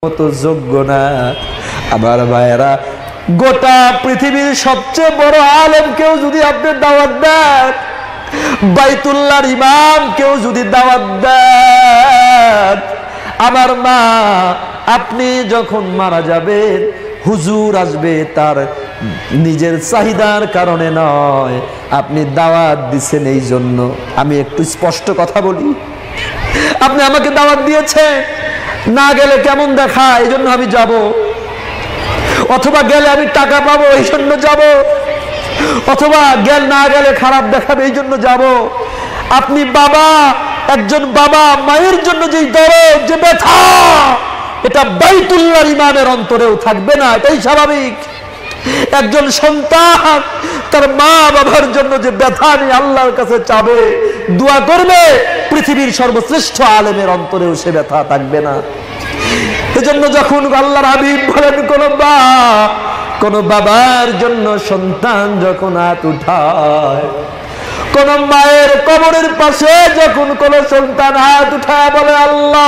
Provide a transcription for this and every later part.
মতো যোগ্য না। আমার ভাইয়েরা, গোটা পৃথিবীর সবচেয়ে বড় আলেমকেও যদি আপনি দাওয়াত দেন, বাইতুল্লাহর ইমামকেও যদি দাওয়াত দেন, আমার মা আপনি যখন মারা যাবেন, হুজুর আসবে তার নিজের চাহিদার কারণে নয়, আপনি দাওয়াত দিচ্ছেন এই জন্য। আমি একটু স্পষ্ট কথা বলি, আপনি আমাকে দাওয়াত দিয়েছেন, না গেলে কেমন দেখা এই জন্য আমি যাব, অথবা গেলে আমি টাকা পাবো এই জন্য যাব, অথবা না গেলে খারাপ দেখাবে এই জন্য যাব। আপনি বাবা, একজন বাবা মায়ের জন্য যে দরদ, যে ব্যথা, এটা বাইতুল্লাহর ইমামের অন্তরেও থাকবে না, এটাই স্বাভাবিক। একজন সন্তান তার মা বাবার জন্য যে ব্যথা নিয়ে আল্লাহর কাছে চাবে, দোয়া করবে, পৃথিবীর সর্বশ্রেষ্ঠ আলেমের অন্তরেও সে ব্যথা থাকবে না। এজন্য যখন আল্লাহর হাবিব বলেন, কোন বাবার জন্য সন্তান যখন হাত উঠায়, কোন মায়ের কবরের পাশে যখন কোন সন্তান হাত উঠায় বলে, আল্লাহ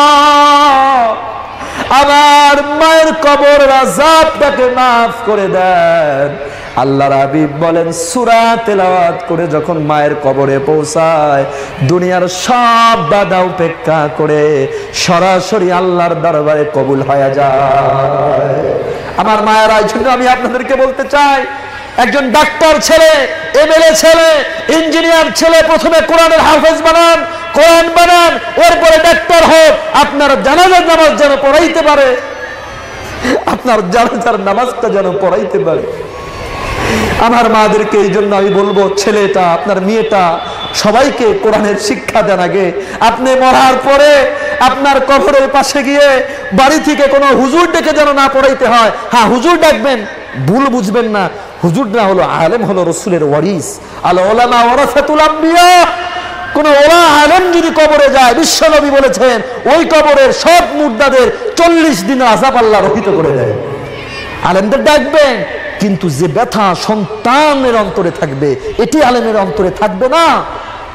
আমার মায়ের কবরের আযাবটাকে মাফ করে দেন, আল্লাহর হাবিব বলেন সূরা তেলাওয়াত করে যখন মায়ের কবরে পৌঁছায়, দুনিয়ার সব বাধা উপেক্ষা করে সরাসরি আল্লাহর দরবারে কবুল হয়ে যায়। আমার মায়েরা, এই জন্য আমি আপনাদেরকে বলতে চাই, একজন ডাক্তার ছেলে, এমএলএ ছেলে, ইঞ্জিনিয়ার ছেলে প্রথমে কোরআনের হাফেজ বানান, কোরআন বানান, এরপরে ডাক্তার হোক, আপনার জানাজার নামাজ যেন পড়াইতে পারে, আপনার জানাজার নামাজটা যেন পড়াইতে পারে। আমার মাদেরকে এই জন্য আমি বলবো, ছেলেটা আপনার মেয়েটা সবাইকে কোরআনের শিক্ষা দেন আগে। আপনি মরার পরে আপনার কবরের পাশে গিয়ে বাড়ি থেকে কোনো হুজুর ডেকে যেন না পড়াইতে হয়। হ্যাঁ, হুজুর ডাকবেন, ভুল বুঝবেন না, হুজুর না হলো আলেম, হলো রাসূলের ওয়ারিস। আল উলামা ওয়ারাসাতুল আম্বিয়া। কোন ওলা আলেম যদি কবরে যায়, বিশ্বনবী বলেছেন ওই কবরের সব মুর্দাদের 40 দিন আযাব আল্লাহ রহিত করে দেয়। আলেমদের ডাকবেন, কিন্তু যে ব্যথা সন্তানের অন্তরে থাকবে, এটি আলেমের অন্তরে থাকবে না।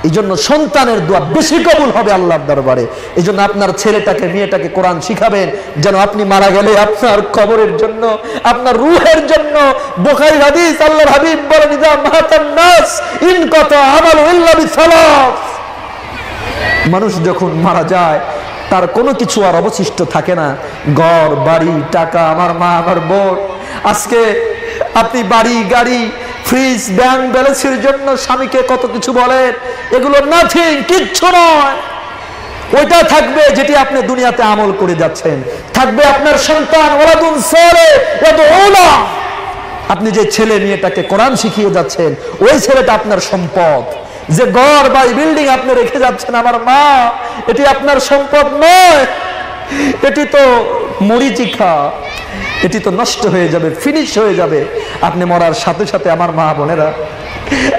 এই জন্য সন্তানের দোয়া বেশি কবুল হবে আল্লাহর দরবারে। এই জন্য আপনার ছেলেটাকে মেয়েটাকে কোরআন শিখাবেন, যেন আপনি মারা গেলে আপনার কবরের জন্য, আপনার রূহের জন্য। বুখারী হাদিস, আল্লাহর হাবিব বলেন, ইযা মাতান নাস ইনকাতা আমালু ইল্লা বিসালাস। মানুষ যখন মারা যায়, তার কোনো কিছু আর অবশিষ্ট থাকে না, ঘর বাড়ি টাকা। আমার মা, আমার বোন, আজকে আপনি বাড়ি গাড়ি ফ্রিজ ব্যাংক ব্যালেন্সের জন্য স্বামীকে কত কিছু বলেন, এগুলো নাথিং, কিচ্ছু নয়। ওইটা থাকবে যেটি আপনি দুনিয়াতে আমল করে যাচ্ছেন, থাকবে আপনার সন্তান, ওয়ালাদুন সালেহ ইয়াদউলা। আপনি যে ছেলে মেয়েটাকে কোরআন শিখিয়ে যাচ্ছেন, ওই ছেলেটা আপনার সম্পদ। যে ঘর বাড়ি বিল্ডিং আপনি রেখে যাচ্ছেন, আমার মা, এটি আপনার সম্পদ নয়, এটি তো মরিচিকা, এটি তো নষ্ট হয়ে যাবে, ফিনিশ হয়ে যাবে আপনি মরার সাথে সাথে। আমার মা বোনেরা,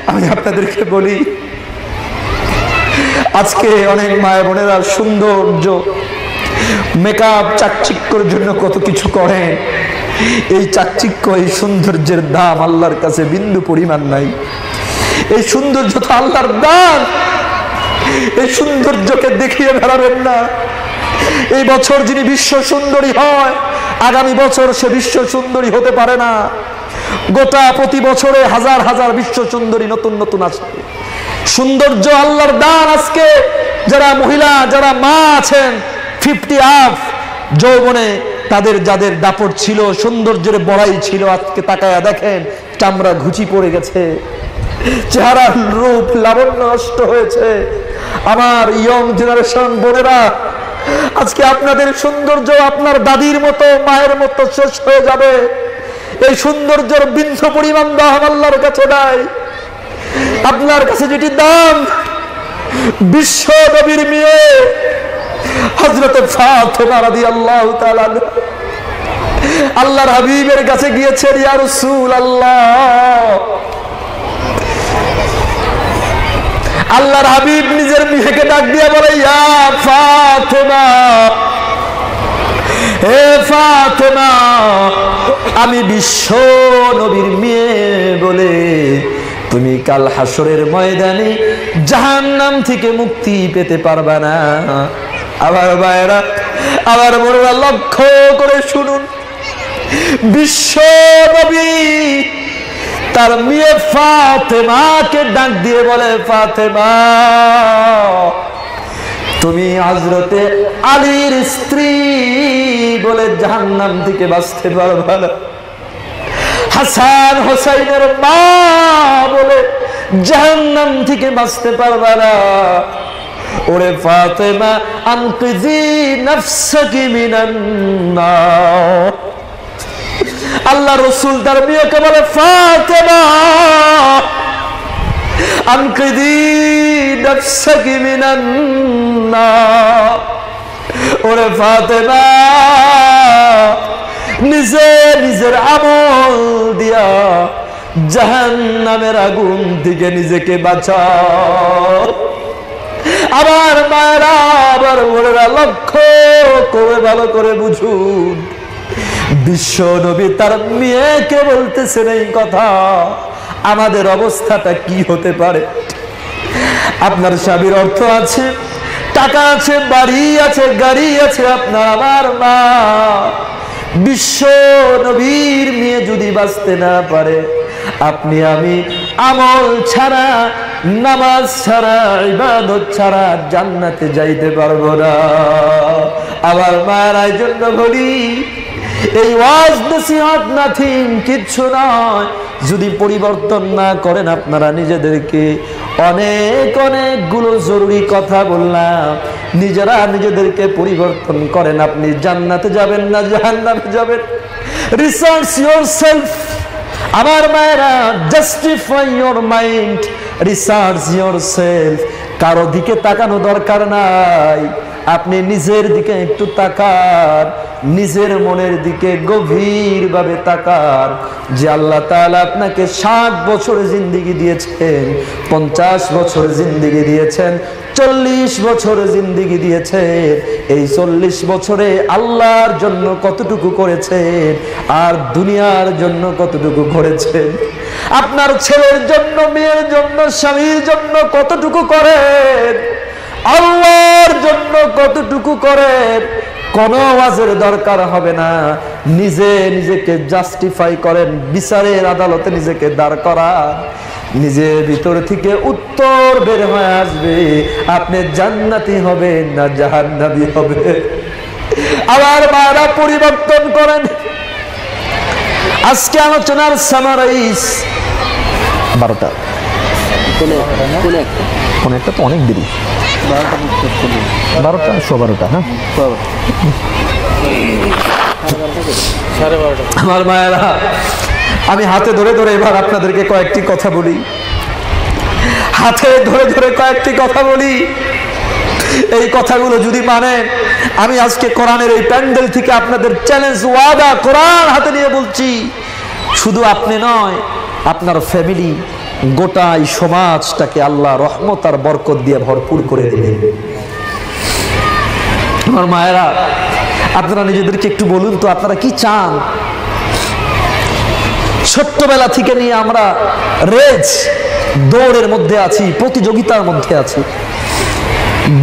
আমি আপনাদেরকে বলি, আজকে অনেক মা বোনেরা সৌন্দর্য, মেকআপ, চাকচিক্যর জন্য কত কিছু করেন। এই চাকচিক্য, এই সৌন্দর্যের দাম আল্লাহর কাছে বিন্দু পরিমাণ নাই। এই সৌন্দর্য তো আল্লাহর দান, এই সৌন্দর্যকে দেখিয়ে বেড়াবেন না। এই বছর যিনি বিশ্ব সুন্দরী হয়, আগামী বছর সে বিশ্ব সুন্দরী হতে পারে না। গোটা প্রতি বছরে হাজার হাজার বিশ্ব সুন্দরী নতুন নতুন আসে। সৌন্দর্য আল্লাহর দান। আজকে যারা মহিলা, যারা মা আছেন 50 আপ যৌবনে, তাদের যাদের দাপট ছিল, সৌন্দর্যের বড়াই ছিল, আজকে তাকায়া দেখেন চামড়া ঘুচি পড়ে গেছে, চেহারার রূপ লাবণ্য নষ্ট হয়েছে। আমার ইয়ং জেনারেশন বোনেরা, আজকে আপনাদের সৌন্দর্য আপনার দাদির মতো, মায়ের মতো শেষ হয়ে যাবে। এই সৌন্দর্যের বিন্দু পরিমাণ দাম আল্লাহর কাছে নাই। আপনার কাছে যেটি দাম, বিশ্ব নবীর মেয়ে হযরত ফাতেমা রাদিয়াল্লাহু তাআলা আল্লাহর হাবিবের কাছে গিয়েছেন, ইয়া রাসূলুল্লাহ। আল্লাহর হাবিব নিজের মেয়েকে ডাক দিয়ে বলে, ইয়া ফাতেমা, হে ফাতেমা, আমি বিশ্ব নবীর মেয়ে বলে তুমি কাল হাসরের ময়দানে জাহান্নাম থেকে মুক্তি পেতে পারবা না। আমার ভাইরা, আমার বোনেরা লক্ষ্য করে শুনুন, বিশ্ব নবী তার মেয়ে ফাতেমাকে ডাক দিয়ে বলে, ফাতেমা তুমি হযরতে আলীর স্ত্রী বলে জাহান্নাম থেকে বাঁচতে পারবে না, হাসান হোসাইনের মা বলে জাহান্নাম থেকে বাঁচতে পারবে না। ওরে ফাতেমা আনকিজি নাফসাকি মিনান নার। আল্লাহ রাসূল তার মেয়েকে বলে, ফাতেমা আনকিজি নাফসাকি মিনান নার। ওরে ফাতেমা নিজের আমল দিয়া জাহান্নামের আগুন থেকে নিজেকে বাঁচাও। আবার মায়েরা, আবার বোনেরা লক্ষ্য করে ভালো করে বুঝুন, বিশ্ব নবী তার মেয়েকে বলতেছেন এই কথা। আমাদের অবস্থাটা কি হতে পারে? আপনার স্বামীর অর্থ আছে, টাকা আছে, বাড়ি আছে, গাড়ি আছে, আপনার আমার মা বিশ্ব নবীর মেয়ে যদি বাঁচতে না পারে, আপনি আমি আমল ছাড়া, নামাজ ছাড়া, ইবাদত ছাড়া জান্নাতে যাইতে পারবো না। আবার মায়ের জন্য বলি, এই ওয়াজ নসিহত নাথিং, কিচ্ছু নয়। যদি পরিবর্তন না করেন আপনারা নিজেদেরকে, অনেকগুলো জরুরি কথা বললাম, নিজেরা নিজেদেরকে পরিবর্তন করেন, আপনি জান্নাতে যাবেন না জাহান্নামে যাবেন। Research yourself. আমার মায়েরা, justify your mind, research yourself. কারো দিকে তাকানো দরকার নাই, আপনি নিজের দিকে একটু তাকান, নিজের মনের দিকে গভীরভাবে তাকান যে আল্লাহ তাআলা আপনাকে 60 বছর জিন্দেগি দিয়েছেন, 50 বছর জিন্দেগি দিয়েছেন, 40 বছর জিন্দেগি দিয়েছেন। এই 40 বছরে আল্লাহর জন্য কতটুকু করেছেন আর দুনিয়ার জন্য কতটুকু করেছেন? আপনার ছেলের জন্য, মেয়ের জন্য, স্বামীর জন্য কতটুকু করেন? আল্লাহর জন্য কতটুকু করেন? কোনো ওয়াজের দরকার হবে না, নিজেকে জাস্টিফাই করেন, বিচারের আদালতে নিজেকে দাঁড় করান, নিজের ভিতর থেকে উত্তর বের হয়ে আসবে, আপনি জান্নাতি হবেন না জাহান্নামী হবে। আবার মারা পরিবর্তন করেন। আজকে আলোচনার সামারাইজ 12টা, কোন একটা তো অনেক দেরি, 12টা 12:15, হ্যাঁ আমার মায়েরা, আমি হাতে ধরে ধরে এবার আপনাদেরকে কয়েকটি কথা বলি, হাতে ধরে ধরে কয়েকটি কথা বলি। এই কথাগুলো যদি মানেন, আমি আজকে কোরআনের এই প্যান্ডেল থেকে আপনাদের চ্যালেঞ্জ, ওয়াদা, কোরআন হাতে নিয়ে বলছি, শুধু আপনি নয়, আপনার ফ্যামিলি, গোটা এই সমাজটাকে আল্লাহ রহমত আর বরকত দিয়ে ভরপুর করে দেবেন। আমার মায়েরা, আপনারা নিজেদেরকে একটু বলুন তো, আপনারা কি চান? ছোট্টবেলা থেকে নিয়ে আমরা রেস, দৌড়ের মধ্যে আছি, প্রতিযোগিতার মধ্যে আছি।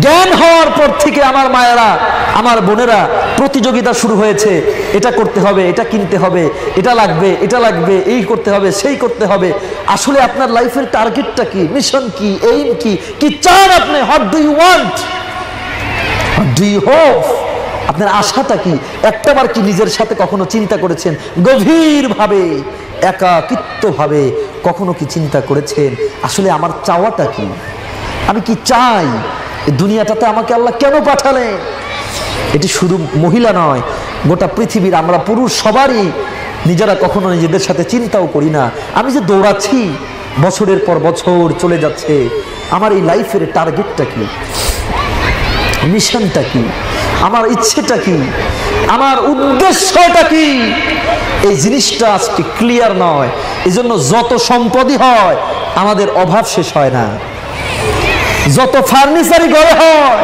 জ্ঞান হওয়ার পর থেকে আমার মায়েরা, আমার বোনেরা, প্রতিযোগিতা শুরু হয়েছে। এটা করতে হবে, এটা কিনতে হবে, এটা লাগবে, এটা লাগবে, এই করতে হবে, সেই করতে হবে। আসলে আপনার লাইফের টার্গেটটা কি, মিশন কি, এইম কি, কি চান আপনি? What do you want, what do you hope? আপনার আশাটা কি? একটাবার কি নিজের সাথে কখনো চিন্তা করেছেন? গভীরভাবে, একাকিত্বভাবে কখনো কি চিন্তা করেছেন আসলে আমার চাওয়াটা কি? আমি কি চাই? এই দুনিয়াটাতে আমাকে আল্লাহ কেন পাঠালেন? এটি শুধু মহিলা নয়, গোটা পৃথিবীর আমরা পুরুষ সবারই নিজেরা কখনো নিজেদের সাথে চিন্তাও করি না। আমি যে দৌড়াচ্ছি, বছরের পর বছর চলে যাচ্ছে, আমার এই লাইফের টার্গেটটা কি, মিশনটা কি, আমার ইচ্ছেটা কি, আমার উদ্দেশ্যটা কি? এই জিনিসটা আজকে ক্লিয়ার নয়। এই জন্য যত সম্পদই হয়, আমাদের অভাব শেষ হয় না। যত ফার্নিচারই ঘরে হয়,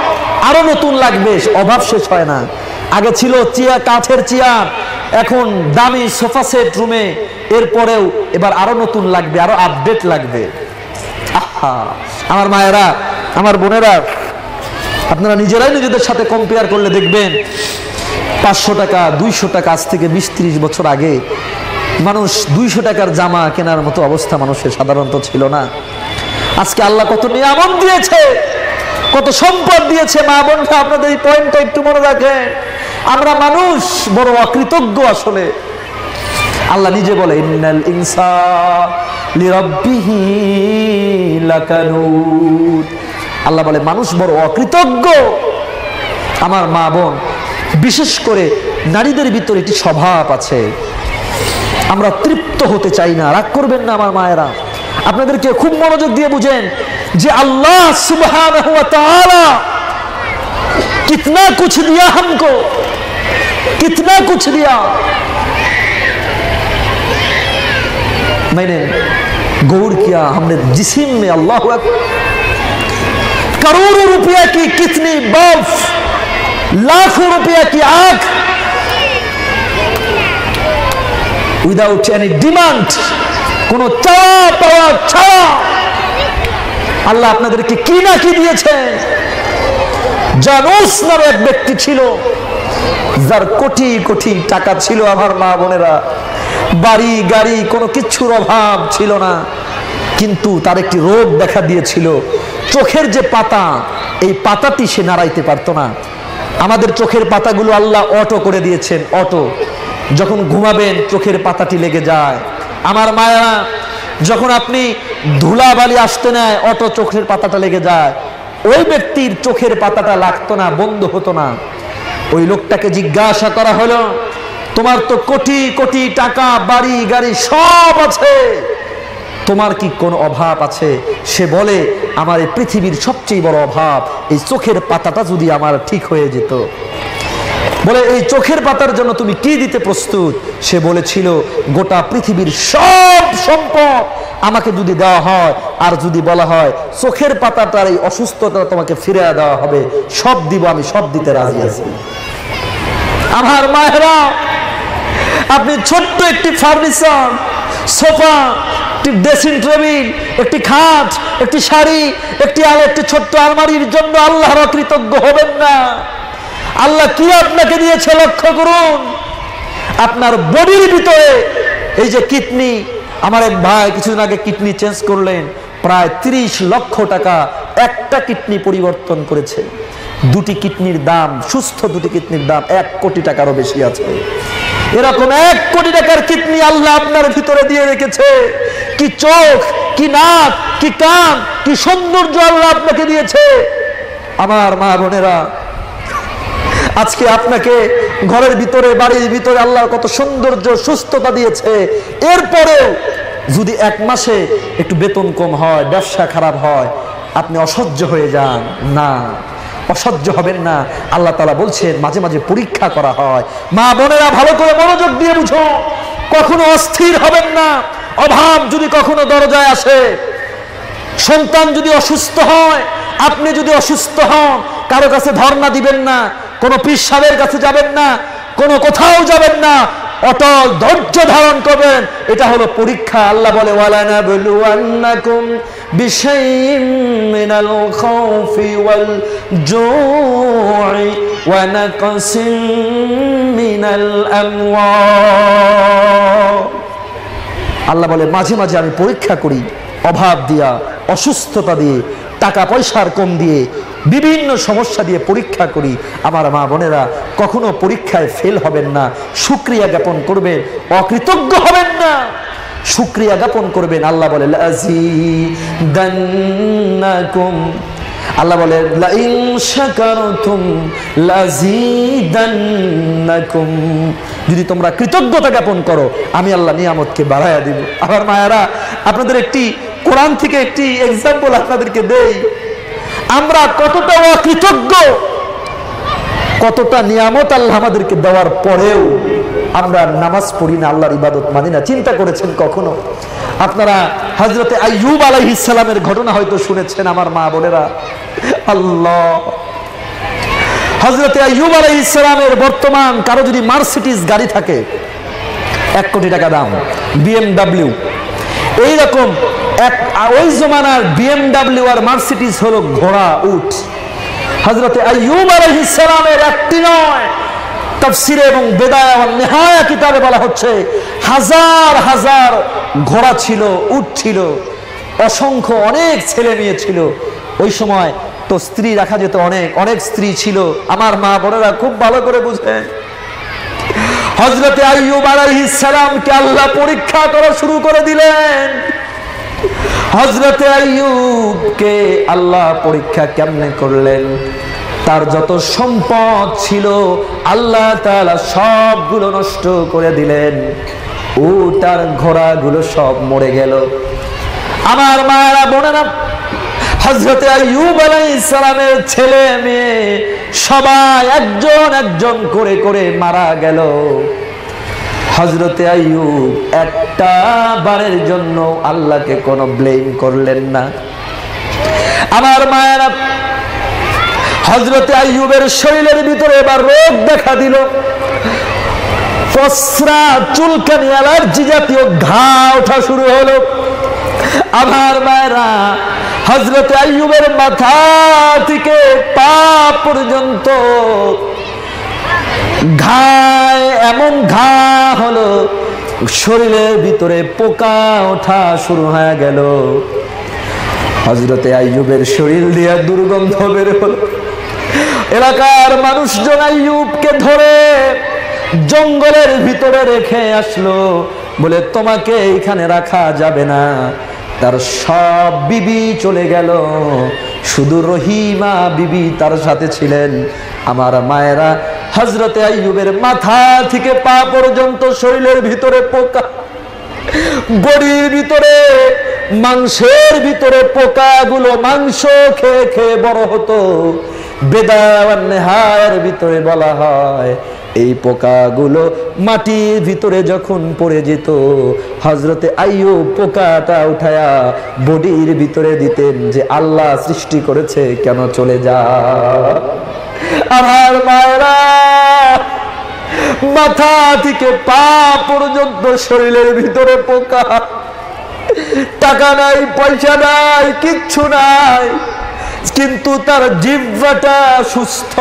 আরো নতুন লাগবে, অভাব শেষ হয় না। আগে ছিল চেয়ার, কাঠের চেয়ার, এখন দামি সোফা সেট রুমে, এরপরেও এবার আরো নতুন লাগবে, আরো আপডেট লাগবে। আহা আমার মায়েরা, আমার বোনেরা, আপনারা নিজেরাই নিজেদের সাথে কম্পেয়ার করলে দেখবেন 500 টাকা 200 টাকা আজ থেকে 20-30 বছর আগে মানুষ 200 টাকার জামা কেনার মতো অবস্থা মানুষের সাধারণত ছিল না। আজকে আল্লাহ কত নিয়ামত দিয়েছে, কত সম্পদ দিয়েছে। মা বোনরা, আপনাদের এই পয়েন্টটা একটু মনে রাখেন। আমরা মানুষ বড় অকৃতজ্ঞ আসলে। আল্লাহ নিজে বলে ইন্নাল ইনসানা লিরাব্বিহি লাকানুত। আল্লাহ বলে মানুষ বড় অকৃতজ্ঞ। আমার মা বোন, বিশেষ করে নারীদের ভিতরে একটি স্বভাব আছে, আমরা তৃপ্ত হতে চাই না। রাগ করবেন না আমার মায়েরা, আপনাদেরকে খুব মনোযোগ দিয়ে বুঝেন যে আল্লাহ সুবহানাহু ওয়া তাআলা कितना कुछ दिया हमको, कितना कुछ दिया। मैंने गौर किया, हमने जिस्म में अल्लाह करोड़ों रुपया की कितनी बल्ब, लाखों रुपया की आंख, विदाउट एनी डिमांड, কোনো চাওয়া পাওয়া ছাড়া আল্লাহ আপনাদেরকে কি না কি দিয়েছে। জানুস নামে এক ব্যক্তি ছিল যার কোটি কোটি টাকা ছিল। আমার মা বোনেরা, বাড়ি গাড়ি কোনো কিছুর অভাব ছিল না, কিন্তু তার একটি রোগ দেখা দিয়েছিল। চোখের যে পাতা, এই পাতাটি সে নাড়াইতে পারতো না। আমাদের চোখের পাতাগুলো আল্লাহ অটো করে দিয়েছেন, অটো। যখন ঘুমাবেন চোখের পাতাটি লেগে যায়। আমার মায়া, যখন আপনি ধুলাবালি আসতে নেয় অটো চোখের পাতাটা লেগে যায়। ওই ব্যক্তির চোখের পাতাটা লাগতো না, বন্ধ হতো না। ওই লোকটাকে জিজ্ঞাসা করা হলো, তোমার তো কোটি কোটি টাকা, বাড়ি গাড়ি সব আছে, তোমার কি কোনো অভাব আছে? সে বলে, আমার এই পৃথিবীর সবচেয়ে বড় অভাব এই চোখের পাতাটা যদি আমার ঠিক হয়ে যেত। বলে, এই চোখের পাতার জন্য তুমি কি দিতে প্রস্তুত? সে বলেছিল, গোটা পৃথিবীর সব সম্পদ আমাকে যদি দেওয়া হয়, আর যদি বলা হয় চোখের পাতাটার এই অসুস্থতা তোমাকে ফিরে দেওয়া হবে, সব দিব, আমি সব দিতে রাজি আছি। আমার মায়েরা, আপনি ছোট্ট একটি ফার্নিচার, সোফা, একটি ড্রেসিং টেবিল, একটি খাট, একটি শাড়ি, একটি ছোট্ট আলমারির জন্য আল্লাহর অকৃতজ্ঞ হবেন না। আল্লাহ কি আপনাকে দিয়েছে লক্ষ্য করুন। আপনার বডির ভিতরে এই যে কিডনি, আমার এক ভাই কিছুদিন আগে কিডনি চেঞ্জ করলেন, প্রায় 30 লক্ষ টাকা একটা কিডনি পরিবর্তন করেছে। দুটি কিডনির দাম, সুস্থ দুটি কিডনির দাম 1 কোটি টাকারও বেশি আছে। এরকম 1 কোটি টাকার কিডনি আল্লাহ আপনার ভিতরে দিয়ে রেখেছে। কি চোখ, কি নাক, কি কান, কি সৌন্দর্য আল্লাহ আপনাকে দিয়েছে। আমার মা বোনেরা, আজকে আপনাকে ঘরের ভিতরে, বাড়ির ভিতরে আল্লাহ কত সৌন্দর্য, সুস্থতা দিয়েছে। এরপরেও যদি 1 মাসে একটু বেতন কম হয়, ব্যবসা খারাপ হয়, আপনি অসহ্য হয়ে যান না, অসহ্য হবেন না। আল্লাহ তাআলা বলছেন মাঝে মাঝে পরীক্ষা করা হয়। মা বোনেরা, ভালো করে মনোযোগ দিয়ে বুঝো, কখনো অস্থির হবেন না। অভাব যদি কখনো দরজায় আসে, সন্তান যদি অসুস্থ হয়, আপনি যদি অসুস্থ হন, কারো কাছে ধর্ণা দিবেন না, কোনো পীর সাহেবের কাছে যাবেন না, কোনো কোথাও যাবেন না, অটল ধৈর্য ধারণ করবেন। এটা হলো পরীক্ষা। আল্লাহ বলে, ওয়ালানাবলুওয়ান্নাকুম বিশাইইম মিনাল খাউফি ওয়াল জু'i ওয়া নাকসিম মিনাল আমওয়াল। আল্লাহ বলে, মাঝে মাঝে আমি পরীক্ষা করি, অভাব দিয়া, অসুস্থতা দিয়ে, টাকা পয়সার কম দিয়ে, বিভিন্ন সমস্যা দিয়ে পরীক্ষা করি। আমার মা বোনেরা, কখনো পরীক্ষায় ফেল হবেন না, শুকরিয়া জ্ঞাপন করবেন, অকৃতজ্ঞ হবেন না, শুকরিয়া জ্ঞাপন করবেন। আল্লাহ বলে, লাযিদান্নাকুম, আল্লাহ বলে, লাইন শাকারতুম লাযিদান্নাকুম, যদি তোমরা কৃতজ্ঞতা জ্ঞাপন করো আমি আল্লাহ নিয়ামতকে বাড়ায়া দিব। আমার মায়েরা, আপনাদের একটি কোরআন থেকে একটি এক্সাম্পল আপনাদেরকে দেই। আমরা কতটা অকৃতজ্ঞ, কতটা নিয়ামত আল্লাহ আমাদেরকে দেওয়ার পরেও আমরা নামাজ পড়ি না, আল্লাহর ইবাদত মানি না। চিন্তা করেছেন কখনো? আপনারা হযরতে আইয়ুব আলাইহিস সালামের ঘটনা হয়তো শুনেছেন আমার মা বোনেরা। আল্লাহ, হযরতে আইয়ুব আলাইহিস সালামের বর্তমান কারো যদি মার্সিডিজ গাড়ি থাকে, 1 কোটি টাকা দাম, BMW, এইরকম ওই জমানার BMW আর মার্সিডিজ হলো ঘোড়া, উট। হযরতে আইয়ুব আলাইহিস সালামের একটি নয়, তাফসীরে এবং বিদায়া ওয়ান নিহায়া কিতাবে বলা হচ্ছে হাজার হাজার ঘোড়া ছিল, উট ছিল, অসংখ্য অনেক ছেলে মেয়ে ছিল। ওই সময় তো স্ত্রী রাখা যেত, অনেক অনেক স্ত্রী ছিল। আমার মা বোনেরা খুব ভালো করে বুঝেন, হযরতে আইয়ুব আলাইহিস সালামকে আল্লাহ পরীক্ষা করা শুরু করে দিলেন। হযরতে আইয়ুবকে আল্লাহ পরীক্ষা কেমনে করলেন? তার যত সম্পদ ছিল আল্লাহ তাআলা সবগুলো নষ্ট করে দিলেন, উট আর ঘোড়াগুলো সব মরে গেল। আমার মায়েরা বোনেরা, হযরতে আইয়ুব আলাইহিস সালামের ছেলে মেয়ে সবাই একজন একজন করে করে মারা গেল। হযরতে আইয়ুব একটা বারের জন্য আল্লাহকে কোনো ব্লেম করলেন না। আমার মায়েরা, হযরতে আইয়ুবের শরীরের ভিতরে এবার রোগ দেখা দিল, ফসরা, চুলকানি, অ্যালার্জি জাতীয় ঘা ওঠা শুরু হলো। আমার মায়েরা, হযরতে আইয়ুবের মাথা থেকে পা পর্যন্ত ঘায় এমন ঘা হলো, শরীরের ভিতরে পোকা ওঠা শুরু হয়ে গেল। হযরতে আইয়ুবের শরীর দিয়ে দুর্গন্ধ বের হলো। এলাকার মানুষজন আইয়ুবকে ধরে জঙ্গলের ভিতরে রেখে আসলো, বলে তোমাকে এখানে রাখা যাবে না। তার সব বিবি চলে গেল, শুধু রহিমা বিবি তার সাথে ছিলেন। আমার মায়েরা, হযরতে আইয়ুবের মাথা থেকে পা পর্যন্ত শরীরের ভিতরে পোকা, বডির ভিতরে, মাংসের ভিতরে পোকাগুলো মাংস খেয়ে খেয়ে বড় হতো। বিদায়া ওয়ান নিহায়ার ভিতরে বলা হয় এই পোকাগুলো মাটির ভিতরে যখন পড়ে যেত, হযরতে আইয়ুব পোকাটা উঠায়া বডির ভিতরে দিতেন যে আল্লাহ সৃষ্টি করেছে, কেন চলে যা। আমার মায়েরা, মাথা থেকে পা পর্যন্ত শরীরের ভিতরে পোকা, টাকা নাই, পয়সা নাই, কিচ্ছু নাই, কিন্তু তার জিহ্বাটা সুস্থ।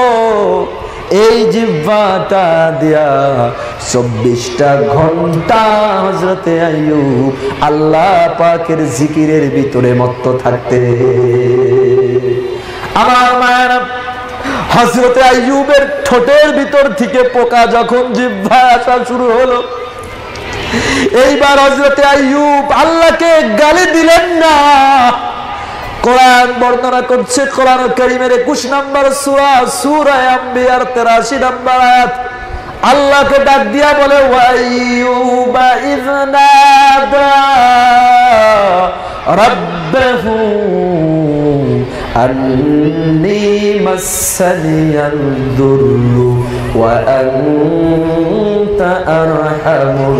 এই জিহ্বাটা দিয়া 24টা ঘন্টা হযরতে আইয়ুব আল্লাহ পাকের জিকিরের ভিতরে মত্ত থাকতে। আমার মায়েরা, হযরতে আইয়ুবের ঠোঁটের ভিতর থেকে পোকা যখন জিহ্বায় আসা শুরু হলো, এইবার হযরতে আইয়ুব আল্লাহকে গালি দিলেন না। কোরআন বর্ণনা করছে, কোরআন কারীমের 21 নম্বর সূরা, সূরা আম্বিয়ার 83 নম্বর আয়াত, আল্লাহকে ডাক দিয়া বলে ওয়াইয়ুবা ইযনাদা রাব্বাহু আন্নী মাসানিয়াল দুররু ওয়া আনতা আরহামুর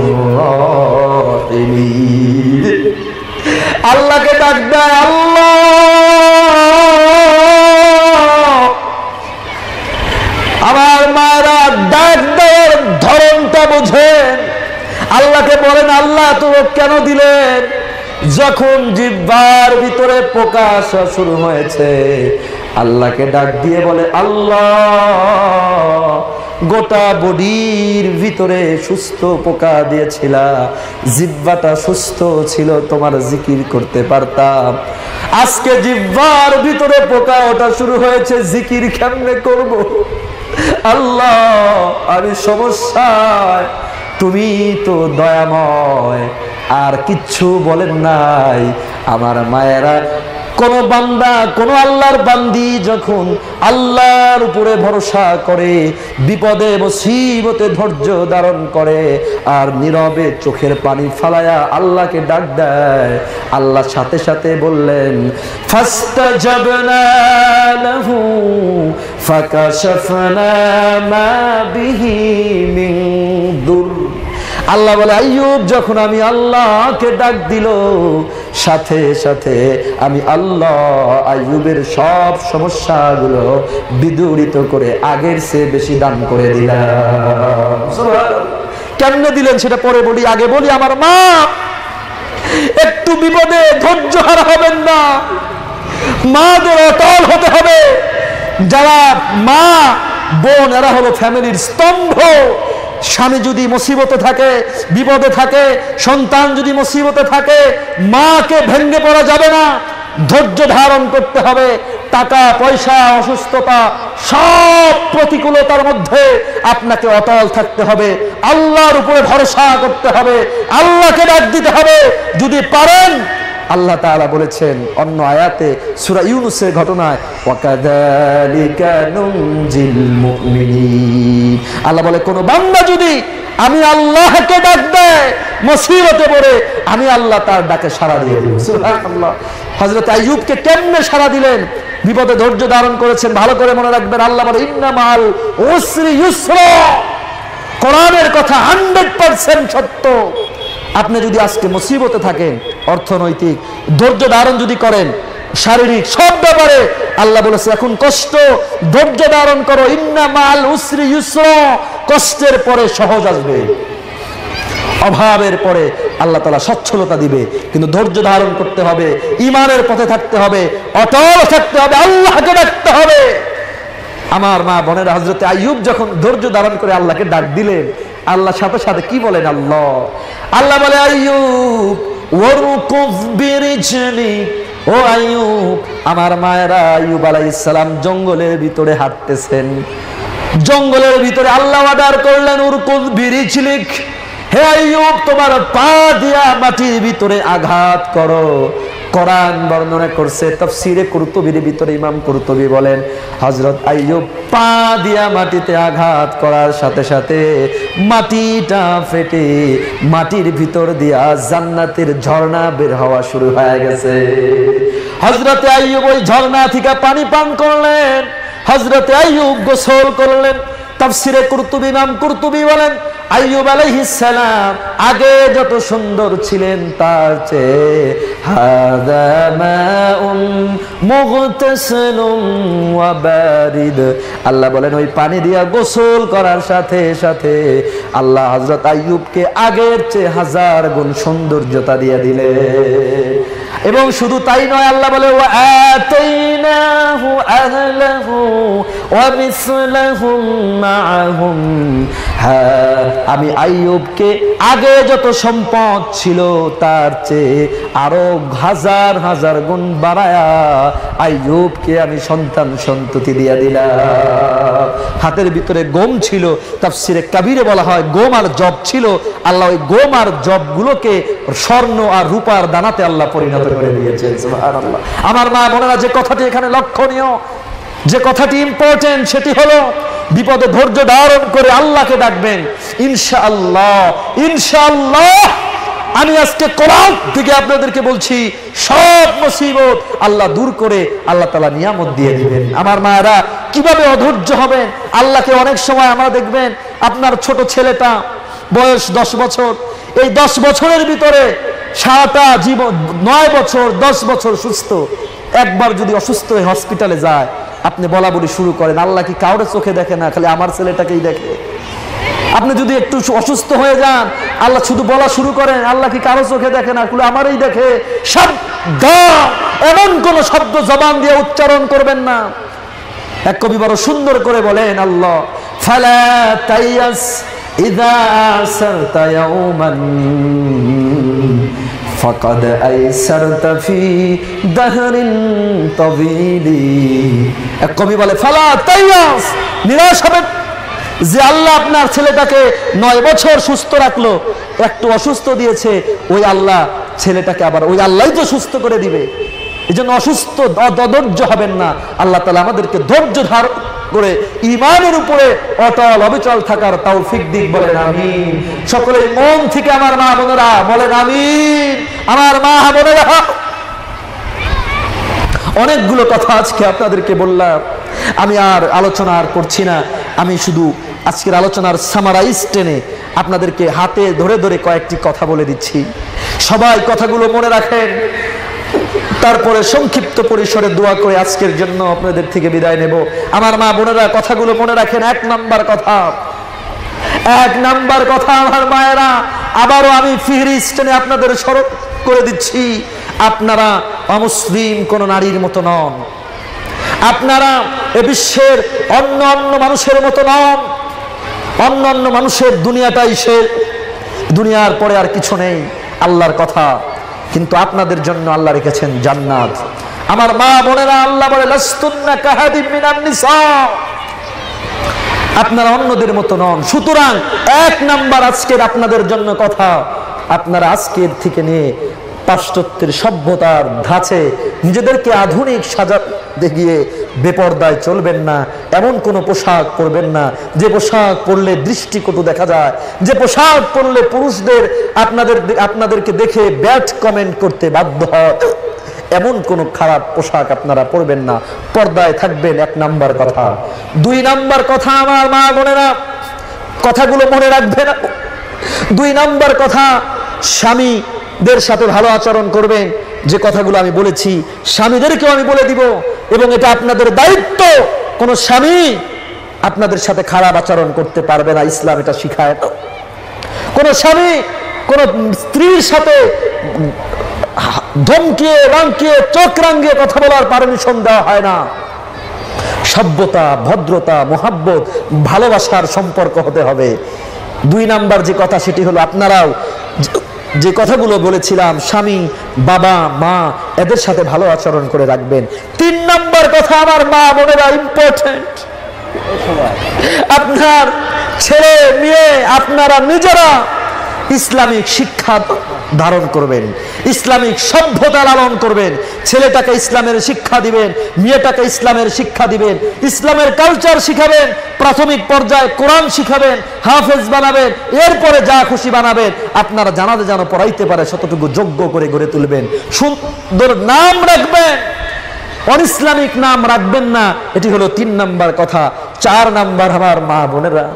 রাহিমিন। আল্লাহকে ডাক দেয়, আল্লাহ। আমার মায়েরা, ডাক দেওয়ার ধরনটা বোঝেন। আল্লাহকে বলেন, আল্লাহ তো কেন দিলেন? যখন জিহ্বার ভিতরে পোকা আসা শুরু হয়েছে, আল্লাহকে ডাক দিয়ে বলে, আল্লাহ, গোটা বডির ভিতরে সুস্থ পোকা দিয়েছিলা, জিহ্বাটা সুস্থ ছিল, তোমার জিকির করতে পারতাম। আজকে জিহ্বার ভিতরে পোকা ওঠা শুরু হয়েছে, জিকির কেমনে করব? আল্লাহ, আমি সমস্যায়, তুমি তো দয়াময়। আর কিচ্ছু বলেন নাই। আমার মায়েরা, কোন বান্দা, কোন আল্লাহর বান্দি যখন আল্লাহর উপরে ভরসা করে, বিপদে মুসিবতে ধৈর্য ধারণ করে, আর নীরবে চোখের পানি ফালায়া আল্লাহকে ডাক দেয়, আল্লাহ সাথে সাথে বললেন ফাস্তাজাবনা লাহু ফাকাশাফনা মা বিহি মিন দুর। আল্লাহ বলে, আইয়ুব যখন আমি আল্লাহকে ডাক দিল, সাথে সাথে আমি আল্লাহ আইয়ুবের সব সমস্যাগুলো বিদূরিত করে আগের চেয়ে বেশি দান করে দিলাম। কেমনে দিলেন সেটা পরে বলি, আগে বলি আমার মা, একটু বিপদে ধৈর্য হারা হবেন না, মাদের অটল হতে হবে। যারা মা বোন এরা হলো ফ্যামিলির স্তম্ভ। স্বামী যদি মুসিবতে থাকে, বিপদে থাকে, সন্তান যদি মুসিবতে থাকে, মাকে ভেঙে পড়া যাবে না, ধৈর্য ধারণ করতে হবে। টাকা পয়সা অসুস্থতা সব প্রতিকূলতার মধ্যে আপনাকে অটল থাকতে হবে, আল্লাহর উপরে ভরসা করতে হবে, আল্লাহকে ডাক দিতে হবে। যদি পারেন, আল্লাহ তাআলা বলেছেন অন্য আয়াতে সূরা ইউনূসের ঘটনায়, ওয়াকাযালিকা নুনজিল মুমিনিন, আল্লাহ বলে কোন বান্দা যদি আমি আল্লাহকে ডাক দেয় মুসিবতে পড়ে, আমি আল্লাহ তার ডাকে সাড়া দিয়ে দেব। সুবহানাল্লাহ। হযরত আইয়ুবকে কেমনে সাড়া দিলেন? বিপদে ধৈর্য ধারণ করেছেন। ভালো করে মনে রাখবেন, আল্লাহ বলে ইন্না মাল উসরি ইউসরা। কোরআনের কথা 100% সত্য। আপনি যদি আজকে মুসিবতে থাকেন, অর্থনৈতিক ধৈর্য ধারণ যদি করেন, শারীরিক সব ব্যাপারে আল্লাহ বলেছে এখন কষ্ট, ধৈর্য ধারণ করো। ইন্না মাল উসরি ইউসরা, কষ্টের পরে সহজ আসবে, অভাবের পরে আল্লাহ তাআলা সচ্ছলতা দিবে। কিন্তু ধৈর্য ধারণ করতে হবে, ঈমানের পথে থাকতে হবে, অটল থাকতে হবে, আল্লাহকে ডাকতে হবে। আমার মা বোনেরা, হযরত আইয়ুব যখন ধৈর্য ধারণ করে আল্লাহকে ডাক দিলেন, আল্লাহর সাথে সাথে কি বলেন? আল্লাহ বলে আইয়ুব ওয়ারকুব বিরিজলি, ও আইয়ুব, আমার মায়েরা আইয়ুব আলাইহিস সালাম জঙ্গলের ভিতরে হাঁটতেছেন। জঙ্গলের ভিতরে আল্লাহ অর্ডার করলেন উরকুব বিরিজলিক, হে আইয়ুব তোমার পা দিয়া মাটির ভিতরে আঘাত করো। কোরআন বর্ণনা করছে তাফসীরে কুরতুবীর ভিতরে ইমাম কুরতুবী বলেন হযরত আইয়ুব পা দিয়া মাটিতে আঘাত করার সাথে সাথে মাটিটা ফেটে মাটির ভিতর দিয়া জান্নাতের ঝর্ণা বের হওয়া শুরু হয়ে গেছে। হযরত আইয়ুব ওই ঝর্ণা থেকে পানি পান করলেন, হযরত আইয়ুব গোসল করলেন। তাফসীরে কুরতুবী ইমাম কুরতুবী বলেন আইয়ুব আলাইহিস সালাম আগে যত সুন্দর ছিলেন তার চেয়ে হাযা মাউন মুগতাসিলুন ওয়া বারিদ, আল্লাহ বলেন ওই পানি দিয়া গোসল করার সাথে সাথে আল্লাহ হযরত আইয়ুবকে আগের চেয়ে 1000 গুণ সৌন্দর্যতা দিয়ে দিলেন। এবং শুধু তাই নয়, আল্লাহ বলে ওয়া আতাইনাহু আহলাহু ওয়া মিসলাহুম মাআহুম, হ্যাঁ আমি আইয়ুবকে আগে যত সম্পদ ছিল তার চেয়ে আরো 1000 গুণ বাড়ায়া আইয়ুবকে আমি সন্তান সন্ততি দিয়া দিলাম। হাতের ভিতরে গম ছিল, তাফসীরে কাবীরে বলা হয় গম আর জব ছিল। আল্লাহ ওই গম আর জবগুলোকে স্বর্ণ আর রূপার দানাতে আল্লাহ পরিণত করে দিয়েছেন। সুবহানাল্লাহ। আমার মা বোনেরা, যে কথাটি এখানে লক্ষণীয়, যে কথাটি ইম্পর্টেন্ট, সেটি হলো বিপদে ধৈর্য ধারণ করে আল্লাহকে ডাকবেন। ইনশাআল্লাহ ইনশাআল্লাহ আমি আজকে কোরআন থেকে আপনাদেরকে বলছি, সব মুসিবত আল্লাহ দূর করে আল্লাহ তাআলা নিয়ামত দিয়ে দিবেন। আমার মায়েরা, কিভাবে অধৈর্য হবেন? আল্লাহকে অনেক সময় আমরা দেখবেন আপনার ছোট ছেলেটা বয়স 10 বছর, এই 10 বছরের ভিতরে সারাটা জীবন 9 বছর 10 বছর সুস্থ, একবার যদি অসুস্থ হয়ে হসপিটালে যায় আপনি বলা বলি শুরু করেন, আল্লাহ কি কাউরে চোখে দেখে না, খালি আমার ছেলেটাকেই দেখে। আপনি যদি একটু অসুস্থ হয়ে যান, আল্লাহ শুধু বলা শুরু করেন, আল্লাহ কি কারো চোখে দেখে না, খালি আমারই দেখে। সাবধান, এমন কোন শব্দ জবান দিয়ে উচ্চারণ করবেন না। এক কবি বড় সুন্দর করে বলেন, আল্লাহ ফালা তাইয়াস ইযা আসারতা ইয়াওমান ফাকাদ আইসারতা ফি দাহরিন তাবিলি। এক কবি বলে ফালা তাইয়াস, নিরাশ হবেন যে আল্লাহ আপনার ছেলেটাকে 9 বছর সুস্থ রাখলো, একটু অসুস্থ দিয়েছে, ওই আল্লাহ ছেলেটাকে আবার ওই আল্লাহই তো সুস্থ করে দিবে। এই জন্য অসুস্থ অধৈর্য হবেন না। আল্লাহ তাআলা আমাদেরকে ধৈর্য ধারণ করে ঈমানের উপরে অটল অবিচল থাকার তৌফিক দিক, বলেন আমিন। সকলে মন থেকে আমার মা বোনেরা বলেন আমিন। আমার মা বোনেরা, অনেকগুলো কথা আজকে আপনাদেরকে বললাম, আমি আর আলোচনা আর করছি না। আমি শুধু আজকের আলোচনার সামারাইজ টেনে আপনাদেরকে হাতে ধরে ধরে কয়েকটি কথা বলে দিচ্ছি। সবাই কথাগুলো মনে রাখেন, তারপরে সংক্ষিপ্ত পরিসরে দোয়া করে আজকের জন্য আপনাদের থেকে বিদায় নেব। আমার মা বোনেরা, কথাগুলো মনে রাখেন। 1 নাম্বার কথা আমার মায়েরা, আবারও আমি ফিহরিস্টে আপনাদের স্মরণ করে দিচ্ছি, আপনারা অমুসলিম কোন নারীর মতো নন। আপনারা এ বিশ্বের অন্য অন্য মানুষের মতো নন। অন্য অন্য মানুষের দুনিয়াটাই শেষ, দুনিয়ার পরে আর কিছু নেই, আল্লাহর কথা। কিন্তু আপনাদের জন্য আল্লাহ রেখেছেন জান্নাত। আমার মা বোনেরা, আল্লাহ বলে লাস্তুন্না কাহাদিম মিনান নিসা, আপনারা অন্যদের মতো নন। সুতরাং এক নাম্বার আজকের আপনাদের জন্য কথা, আপনারা আজকের থেকে নিয়ে পাশ্চাত্যের সভ্যতার ধাঁচে নিজেদেরকে আধুনিক সাজাতে গিয়ে বেপরদায় চলবেন না। এমন কোনো পোশাক পরবেন না যে পোশাক পরলে দৃষ্টিকটু দেখা যায়, যে পোশাক পরলে পুরুষদের আপনাদেরকে দেখে ব্যাড কমেন্ট করতে বাধ্য হয়। এমন কোন খারাপ পোশাক আপনারা পরবেন না, পর্দায় থাকবেন, এক নাম্বার কথা। দুই নাম্বার কথা, আমার মা বোনেরা কথাগুলো মনে রাখবেন। দুই নাম্বার কথা, স্বামীদের সাথে ভালো আচরণ করবেন। যে কথাগুলো আমি বলেছি স্বামীদেরকেও আমি বলে দিব, এবং এটা আপনাদের দায়িত্ব। কোন স্বামী আপনাদের সাথে খারাপ আচরণ করতে পারবে না, ইসলাম এটা শিখায়। কোন স্বামী কোন স্ত্রীর সাথে ধমকিয়ে রাঙ্কিয়ে চোখ রাঙ্গিয়ে কথা বলার পারমিশন দেওয়া হয় না। সভ্যতা, ভদ্রতা, মোহাব্বত, ভালোবাসার সম্পর্ক হতে হবে। দুই নাম্বার যে কথা সেটি হলো, আপনারাও যে কথাগুলো বলেছিলাম স্বামী, বাবা, মা এদের সাথে ভালো আচরণ করে রাখবেন। তিন নাম্বার কথা, আমার মা বোনেরা ইম্পর্টেন্ট, আপনার ছেলে মেয়ে আপনারা নিজেরা ইসলামিক শিক্ষা ধারণ করবেন, ইসলামিক সভ্যতা লালন করবেন। ছেলেটাকে ইসলামের শিক্ষা দিবেন, মেয়েটাকে ইসলামের শিক্ষা দিবেন, ইসলামের কালচার শিখাবেন, প্রাথমিক পর্যায়ে কোরআন শিখাবেন, হাফেজ বানাবেন, এরপরে যা খুশি বানাবেন। আপনারা জানাতে যেন পড়াইতে পারে শতটুকু যোগ্য করে গড়ে তুলবেন। সুন্দর নাম রাখবেন, অনইসলামিক নাম রাখবেন না। এটি হলো তিন নাম্বার কথা। চার নাম্বার, আমার মা বোনেরা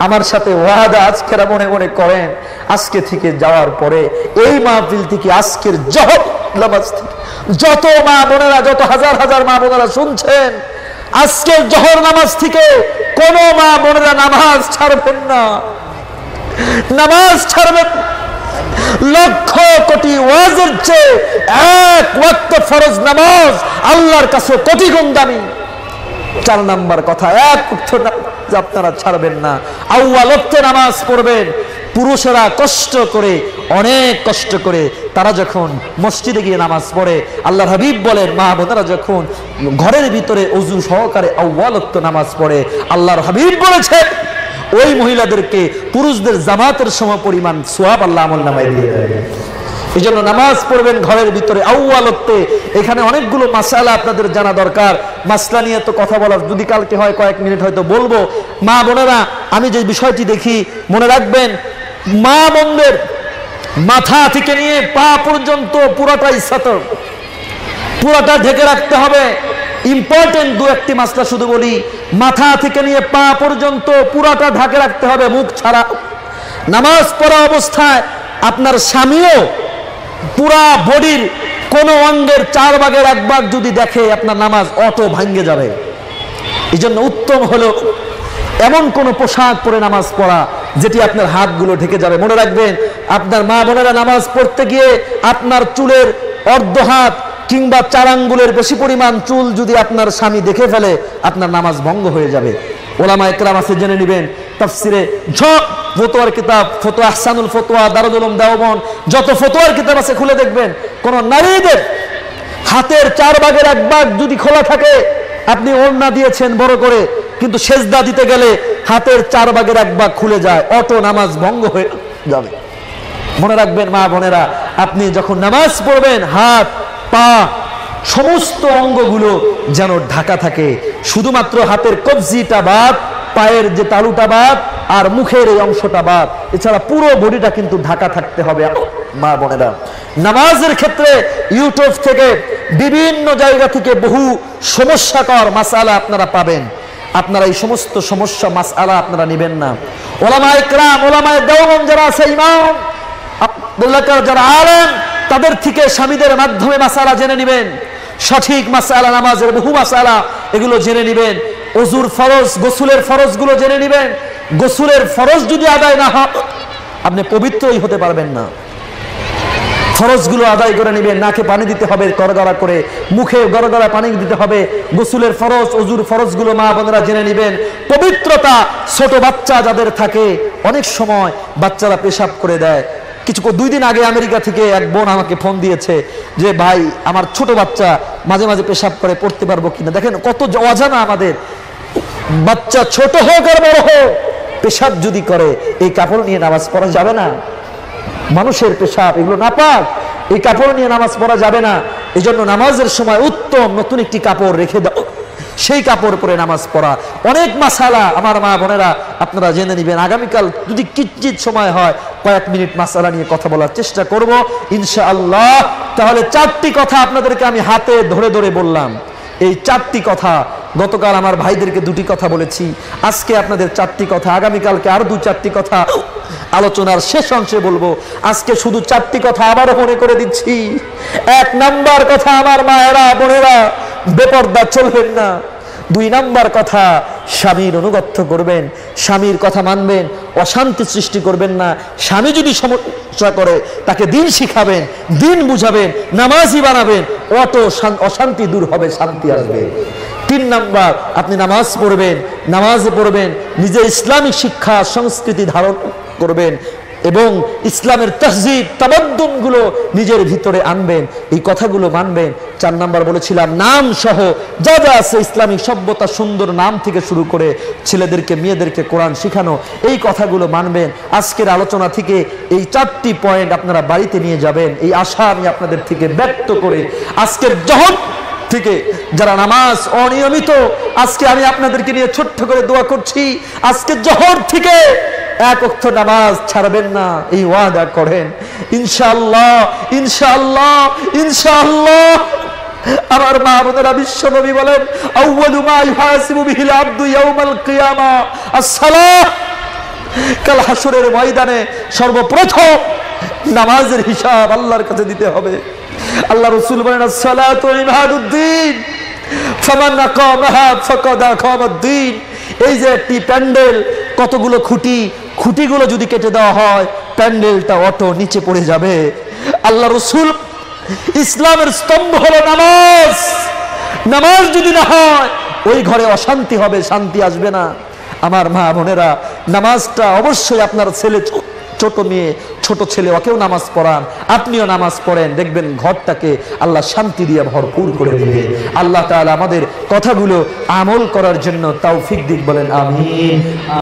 আমার সাথে ওয়াদা আজকেরা মনে মনে করেন, আজকে থেকে যাওয়ার পরে এই মাহফিল থেকে, আজকের জহর নামাজ থেকে যত মা বোনেরা, যত হাজার হাজার মা বোনেরা শুনছেন, আজকের জহর নামাজ থেকে কোন মা বোনেরা নামাজ ছাড়বেন না, নামাজ ছাড়বেন। লক্ষ কোটি ওয়াজের চেয়ে এক ওয়াক্ত ফরজ নামাজ আল্লাহর কাছে কোটি গুণ দামি। চার নাম্বার কথা, এক ওয়াক্ত আপনারা ছাড়বেন না, আউয়াল ওয়াক্তে নামাজ পড়বেন। পুরুষেরা কষ্ট করে, অনেক কষ্ট করে তারা যখন মসজিদে গিয়ে নামাজ পড়ে, আল্লাহর হাবিব বলেন মা বোনেরা যখন ঘরের ভিতরে ওযু সহকারে আউয়াল ওয়াক্ত নামাজ পড়ে, আল্লাহর হাবিব বলেছে ওই মহিলাদেরকে পুরুষদের জামাতের সমপরিমাণ সওয়াব আল্লাহ আমলনামায় দিয়ে দেবে। এই জন্য নামাজ পড়বেন ঘরের ভিতরে আউয়াল ওয়াক্তে। এখানে অনেকগুলো মাসআলা আপনাদের জানা দরকার। মাসলা নিয়ে তো কথা বলার, যদি কালকে হয় কয়েক মিনিট হয়তো বলবো। মা বোনেরা, আমি যে বিষয়টি দেখি মনে রাখবেন, মা বোনদের মাথা থেকে নিয়ে পা পর্যন্ত পুরোটাই সাতর, পুরোটা ঢেকে রাখতে হবে। ইম্পর্টেন্ট দু একটি মাসলা শুধু বলি। মাথা থেকে নিয়ে পা পর্যন্ত পুরোটা ঢাকে রাখতে হবে, মুখ ছাড়া। নামাজ পড়া অবস্থায় আপনার স্বামীও পুরা বডির কোন অঙ্গের 4 ভাগের 1 ভাগ যদি দেখে, আপনার নামাজ অটো ভাঙ্গে যাবে। এই জন্য উত্তম হলো এমন কোন পোশাক পরে নামাজ পড়া যেটি আপনার হাতগুলো ঢেকে যাবে। মনে রাখবেন, আপনার মা বোনেরা নামাজ পড়তে গিয়ে আপনার চুলের অর্ধ হাত কিংবা 4 আঙ্গুলের বেশি পরিমাণ চুল যদি আপনার স্বামী দেখে ফেলে, আপনার নামাজ ভঙ্গ হয়ে যাবে। ওলামা ইকরাম আছে, জেনে নেবেন। তাফসিরে ফতোয়ার কিতাব, ফতোয়া আহসানুল ফতোয়া, দারুল উলুম দেওবন্দ, যত ফতোয়ার কিতাব আছে খুলে দেখবেন, কোন নারীদের হাতের 4 ভাগের 1 ভাগ যদি খোলা থাকে, আপনি ওড়না দিয়েছেন বড় করে, কিন্তু সেজদা দিতে গেলে হাতের 4 ভাগের 1 ভাগ খুলে যায়, অটো নামাজ ভঙ্গ হয়ে যাবে। মনে রাখবেন মা বোনেরা, আপনি যখন নামাজ পড়বেন হাত, পা, সমস্ত অঙ্গগুলো যেন ঢাকা থাকে। শুধুমাত্র হাতের কবজিটা বাদ, পায়ের যে তালুটা বাদ, আর মুখের এই অংশটা বাদ, এছাড়া পুরো বডিটা কিন্তু ঢাকা থাকতে হবে। মা বোনেরা, নামাজের ক্ষেত্রে ইউটিউব থেকে বিভিন্ন জায়গা থেকে বহু সমস্যাকর মাসআলা আপনারা পাবেন। আপনারা এই সমস্ত সমস্যা মাসআলা আপনারা নেবেন না। ওলামায়ে ইকরাম, ওলামায়ে দেওবন্দ যারা আছে, ইমাম আব্দুল্লাহ যারা আলেম, তাদের থেকে স্বামীদের মাধ্যমে মাসআলা জেনে নেবেন। সঠিক মাসআলা, নামাজের বহু মাসআলা, এগুলো জেনে নেবেন। ওযুর ফরজ, গোসলের ফরজগুলো জেনে নেবেন। গোসলের ফরজ যদি আদায় না হয়, আপনি পবিত্রই হতে পারবেন না। ফরজগুলো আদায় করে নেবেন। নাকে পানি দিতে হবে গড়গড়া করে, মুখে গড়গড়া পানি দিতে হবে। গোসলের ফরজ, ওযুর ফরজগুলো মা বোনেরা জেনে নেবেন। পবিত্রতা, ছোট বাচ্চা যাদের থাকে, অনেক সময় বাচ্চারা পেশাব করে দেয়। কিছু 2 দিন আগে আমেরিকা থেকে এক বোন আমাকে ফোন দিয়েছে যে ভাই আমার ছোট বাচ্চা মাঝে মাঝে পেশাব করে, পড়তে পারবো কিনা। দেখেন কত অজানা আমাদের। বাচ্চা ছোট হোক আর বড় হোক, পেশাব যদি করে এই কাপড় নিয়ে নামাজ পড়া যাবে না। মানুষের পেশাব এগুলো নাপাক, এই কাপড় নিয়ে নামাজ পড়া যাবে না। এই জন্য নামাজের সময় উত্তম নতুন একটি কাপড় রেখে দাও, সেই কাপড় পরে নামাজ পড়া। অনেক মাসালা আমার মা বোনেরা আপনারা জেনে নেবেন। আগামীকাল যদি কিঞ্চিত সময় হয় কয়েক মিনিট মাসালা নিয়ে কথা বলার চেষ্টা করব ইনশাআল্লাহ। তাহলে 4টি কথা আপনাদেরকে আমি হাতে ধরে ধরে বললাম। এই 4টি কথা, গতকাল আমার ভাইদেরকে 2টি কথা বলেছি, আজকে আপনাদের 4টি কথা, আগামীকালকে আর 2-4টি কথা আলোচনার শেষ অংশে বলবো। আজকে শুধু 4টি কথা আবারও মনে করে দিচ্ছি। 1 নাম্বার কথা, আমার মায়েরা বোনেরা, বেপরদা চলবেন না। 2 নাম্বার কথা, স্বামীর অনুগত্য করবেন, স্বামীর কথা মানবেন, অশান্তি সৃষ্টি করবেন না। স্বামী যদি সমস্যা করে তাকে দিন শিখাবেন, দিন বুঝাবেন, নামাজি বানাবেন, অশান্তি দূর হবে, শান্তি আসবে। 3 নাম্বার, আপনি নামাজ পড়বেন, নামাজে পড়বেন, নিজে ইসলামিক শিক্ষা সংস্কৃতি ধারণ করবেন এবং ইসলামের তাহজিব তামাদ্দুন গুলো নিজের ভিতরে আনবেন, এই কথাগুলো মানবেন। 4 নাম্বার বলেছিলাম, নাম সহ যা যা আছে ইসলামিক সভ্যতা, সুন্দর নাম থেকে শুরু করে ছেলেদেরকে মেয়েদেরকে কোরআন শিখানো, এই কথাগুলো মানবেন। আজকের আলোচনা থেকে এই 4টি পয়েন্ট আপনারা বাড়িতে নিয়ে যাবেন, এই আশা আমি আপনাদের থেকে ব্যক্ত করে আজকের জহর থেকে যারা নামাজ অনিয়মিত, আজকে আমি আপনাদেরকে নিয়ে ছোট্ট করে দোয়া করছি, আজকে জহর থেকে 1 ওয়াক্ত নামাজ ছাড়বেন না, এই ওয়াদা করেন ইনশাআল্লাহ, ইনশাআল্লাহ, ইনশাআল্লাহ। আমার মা বোনেরা, বিশ্ব নবী বলেন আউয়ালু মা ইউহাসিবু বিহিল আবদু ইয়াউমাল কিয়ামা আস-সালাহ। কাল হাসরের ময়দানে সর্বপ্রথম নামাজের হিসাব আল্লাহর কাছে দিতে হবে। আল্লাহ রাসূল বলেন আস-সালাতু ইমাদুদ্দিন ফামান আকামাহা ফাকাদ আকামাদ্দিন। এই যে একটি প্যান্ডেল, কতগুলো খুঁটি, খুঁটিগুলো যদি কেটে দেওয়া হয় প্যান্ডেলটা অটো নিচে পড়ে যাবে। আল্লাহ রাসূল, ইসলামের স্তম্ভ হলো নামাজ। নামাজ যদি না হয় ওই ঘরে অশান্তি হবে, শান্তি আসবে না। আমার মা বোনেরা, নামাজটা অবশ্যই আপনার ছেলে, ছোট মেয়ে, ছোট ছেলে, ওকেও নামাজ পড়ান, আপনিও নামাজ পড়েন, দেখবেন ঘরটাকে আল্লাহ শান্তি দিয়ে ভরপুর করে দিবে। আল্লাহ তাআলা আমাদের কথাগুলো আমল করার জন্য তৌফিক দিক, বলেন আমিন।